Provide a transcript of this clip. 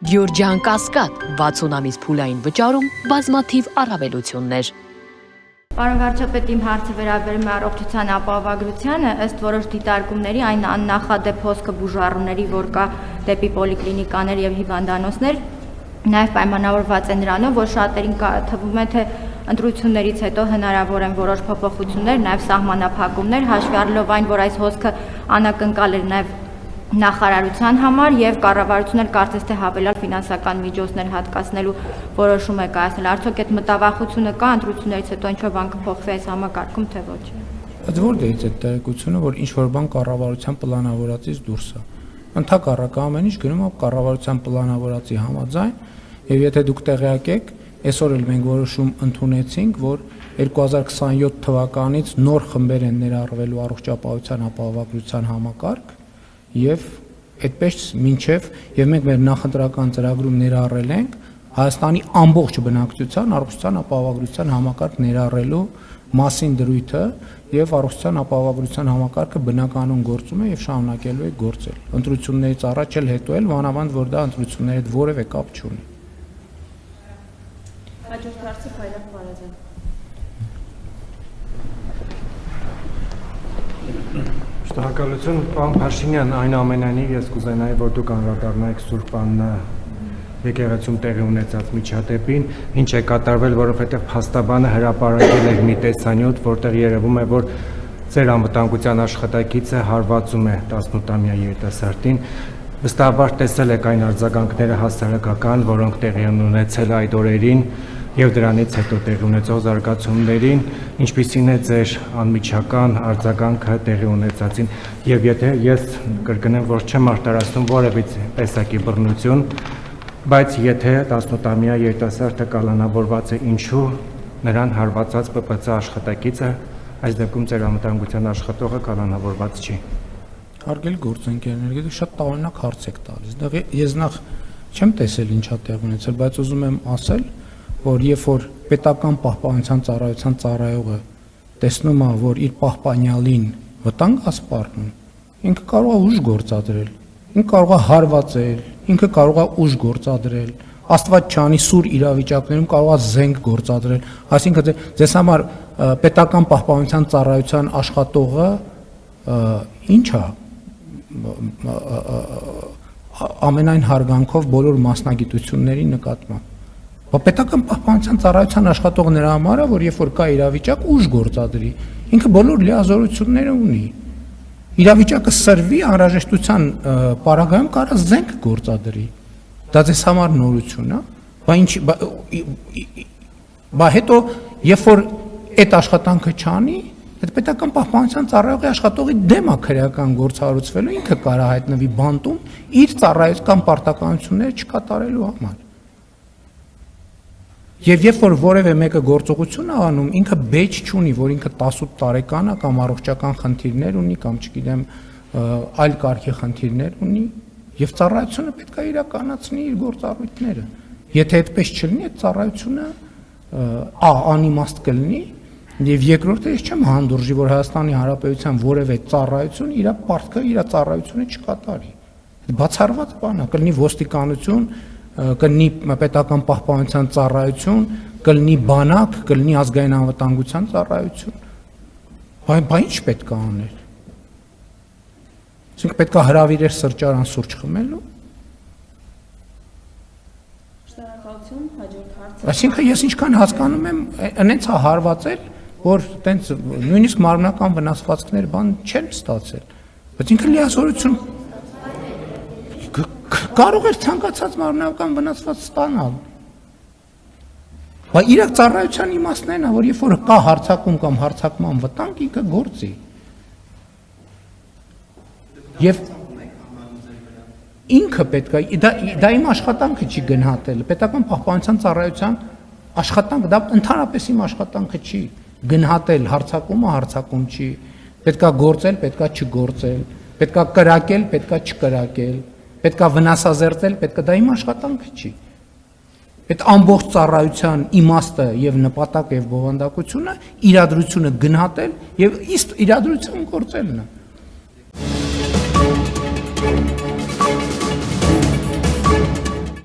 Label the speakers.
Speaker 1: Գյորջյան Կասկադ 60 ամիս փուլային վճարում բազմաթիվ առավելություններ։
Speaker 2: Պարոն վարչապետ, իմ հարցը վերաբերում է առողջության ապահովագրությանը, ըստ որոշ դիտարկումների այն աննախադեպ հոսքը բուժառուների, որ կա դեպի պոլիկլինիկաներ եւ հիվանդանոցներ, նաեւ պայմանավորված է նրանով, որ շատերին թվում է, թե ընտրություններից հետո հնարավոր են որոշ փոփոխություններ, նաեւ սահմանափակումներ, հաշվի առնելով այն, որ այս հոսքը անակնկալ էր նաեւ նախարարության համար եւ կառավարությունը կարծես թե հավելյալ ֆինանսական միջոցներ հատկացնելու որոշում է կայացնել։ Արդյոք այդ մտավախությունը կա ընտրություններից հետո ինչ-որ բան կփոխվի այս համակարգում, թե ոչ։
Speaker 3: Այդ որտեղից է տեղեկությունը, որ ինչ որ բան կառավարության պլանավորածից դուրս է։ Ընդհակառակը ամեն ինչ գնում է կառավարության պլանավորածի համաձայն, եւ եթե դուք տեղյակ եք, այսօր էլ մենք որոշում ընդունեցինք, որ 2027 թվականից նոր խմբեր են ներառվելու առողջապահության ապահովագրության համակարգ եւ այդպես մինչեւ եւ մենք մեր նախընտրական ծրագրում ներառել ենք Հայաստանի ամբողջ բնակչության առողջության ապահովագրության համակարգ ներառելու մասին դրույթը եւ առողջության ապահովագրության համակարգը բնականon գործում է եւ շարունակելու է գործել։ Ընտրություններից առաջ էլ հետո էլ մանավանդ որ դա ընտրությունների հետ որևէ կապ չունի։
Speaker 2: Հաջորդ հարցը Փայլակ Վարազյան։
Speaker 4: Շնորհակալություն, պարոն Փաշինյան, այնուամենայնիվ ես կուզենայի, որ դուք անդրադառնայիք Սուրբ եկեղեցում տեղի ունեցած միջադեպին, ինչ է կատարվել, որովհետև փաստաբանը հրապարակել էր մի տեսանյութ, որտեղ երևում է, որ ձեր անվտանգության աշխատակիցը հարվածում է 18-ամյա երիտասարդին։ Վստահաբար տեսել եք այն արձագանքները հասարակական, որոնք տեղի են ունեցել այդ օրերին եւ դրանից հետո տեղի ունեցող զարգացումներին, ինչպիսին է ձեր անմիջական արձագանքը տեղի ունեցածին, եւ եթե ես կրկնեմ, որ չեմ արտարացնում որևիցե տեսակի բռնություն, բայց եթե 18-ամյա երիտասարդը կալանավորված է, ինչու նրան հարվածած ՊՊՑ աշխատակիցը, այս դեպքում ձեր անվտանգության աշխատողը կալանավորված չի։
Speaker 3: Հարգելի գործընկերներ, դուք շատ տարօրինակ հարց եք տալիս։ Ես նախ չեմ տեսել ինչա տեղ ունեցել, բայց ուզում եմ ասել, որ երբ որ պետական պահպանության ծառայության ծառայողը տեսնում է, որ իր պահպանյալին վտանգ է սպառնում, ինքը կարող է ուժ գործադրել, ինքը կարող է հարվածել, ինքը կարող է ուժ գործադրել, Աստված չանի սուր իրավիճակներում կարող է զենք գործադրել, այսինքն ձեզ համար պետական պահպանության ծառայության աշխատողը ինչ է ամենայն հարգանքով բոլոր մասնագիտությունների նկատմամբ։ Պետական պահպանության ծառայության աշխատողը նրա համար է, որ երբ որ կա իրավիճակ ուժ գործադրի, ինքը բոլոր լիազորությունները ունի։ Իրավիճակը սրվի անհրաժեշտության պարագայում կարող զենք գործադրի։ Դա ձեզ համար նորություն է, բայց հետո երբ որ այդ աշխատանքը չանի, այդ պետական պահպանության ծառայողի աշխատողի դեմ է քրեական գործառույցվելու, ինքը կարող հայտնվի բանտում իր ծառայական պարտականությունները չկատարելու համար։ Եվ երբ որ որևէ մեկը գործողություն է անում, ինքը բեջ չունի, որ ինքը 18 տարեկան է կամ առողջական խնդիրներ ունի կամ չգիտեմ այլ կարգի խնդիրներ ունի, եւ ծառայությունը պետք է իրականացնի իր գործառույթները։ Եթե այդպես չլինի, այդ ծառայությունը անիմաստ կլինի, եւ երկրորդը ես չեմ հանդուրժի, որ Հայաստանի Հանրապետության որևէ ծառայություն իր պարտքը, իր ծառայությունը չկատարի։ Բացառված բան է, կլինի ոստիկանություն, կլինի պետական պահպանության ծառայություն, կլինի բանակ, կլինի ազգային անվտանգության ծառայություն։ Բայց ինչ պետք է անել։ Այսինքն պետք է հրավիրել սրճարան սուրճ խմելու։
Speaker 2: Շնորհակալություն, հաջորդ հարցը։
Speaker 3: Այսինքն ես ինչքան հասկանում եմ, այնց է հարվածել, որ տենց նույնիսկ մարմնական վնասվածքներ բան չեն ստացել։ Բայց ինքը լիազորություն կարող էր ցանկացած մարմնական վնասված ստանալ։ Բայց իր ծառայության իմաստն է, որ երբ որ կա հարձակում կամ հարձակման վտանգ, ինքը գործի։ Եվ ինքը պետք է դա իմ աշխատանքը չի գնահատել, պետական պահպանության ծառայության աշխատանքը, դա ընդհանրապես իմ աշխատանքը չի գնահատել հարձակումը, հարձակում չի, պետքա գործել, պետքա չգործել, պետքա կրակել, պետքա չկրակել, պետքա վնասազերծել, պետքա դա իմ աշխատանքը չի։ Այդ ամբողջ ծառայության իմաստը եւ նպատակը եւ բովանդակությունը իրադրությունը գնահատել եւ իսկ իրադրություն գործելն է։